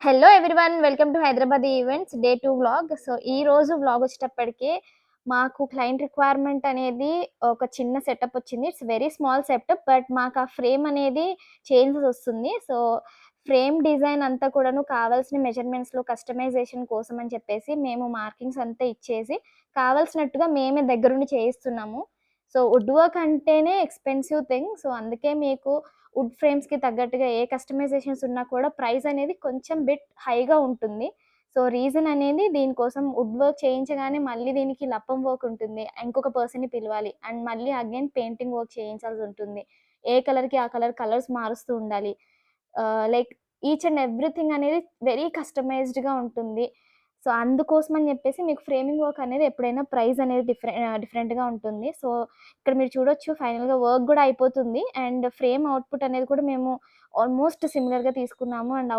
Hello everyone, welcome to Hyderabad events day 2 vlog. So ఈ రోజు vlog వచ్చేటప్పటికి మాకు క్లయింట్ రిక్వైర్మెంట్ అనేది ఒక చిన్న సెటప్ వచ్చింది. It's very small setup, but మాకు ఆ ఫ్రేమ్ అనేది చేంజెస్ వస్తుంది. సో ఫ్రేమ్ డిజైన్ అంతా కూడాను కావాల్సిన మెజర్మెంట్స్లో కస్టమైజేషన్ కోసం అని చెప్పేసి మేము మార్కింగ్స్ అంతా ఇచ్చేసి కావాల్సినట్టుగా మేమే దగ్గరుండి చేయిస్తున్నాము. సో వుడ్ వర్క్ అంటేనే ఎక్స్పెన్సివ్ థింగ్. సో అందుకే మీకు వుడ్ ఫ్రేమ్స్‌కి తగ్గట్టుగా ఏ కస్టమైజేషన్స్ ఉన్నా కూడా ప్రైస్ అనేది కొంచెం బిట్ హైగా ఉంటుంది. సో, రీజన్ అనేది దీనికోసం వుడ్ వర్క్ చేయించగానే మళ్ళీ దీనికి లప్పం వర్క్ ఉంటుంది. ఇంకొక పర్సన్‌ని పిలవాలి. అండ్ మళ్ళీ అగైన్ పెయింటింగ్ వర్క్ చేయించాల్సుంటుంది. ఏ కలర్‌కి ఆ కలర్స్ మారుస్తూ ఉండాలి. లైక్ ఈచ్ అండ్ ఎవ్రీథింగ్ అనేది వెరీ కస్టమైజ్డ్‌గా ఉంటుంది. సో, అందుకోసమని జెప్పేసి మీకు ఫ్రేమింగ్ వర్క్ అనేది ఎప్పుడైనా ప్రైస్ అనేది డిఫరెంట్‌గా ఉంటుంది. సో, ఇక్కడ మీరు చూడొచ్చు ఫైనల్‌గా వర్క్ గూడా అయిపోతుంది. అండ్ ఫ్రేమ్ అవుట్‌పుట్ అనేది కూడా మేము ఆల్మోస్ట్ సిమిలర్‌గా తీసుకున్నాము. అండ్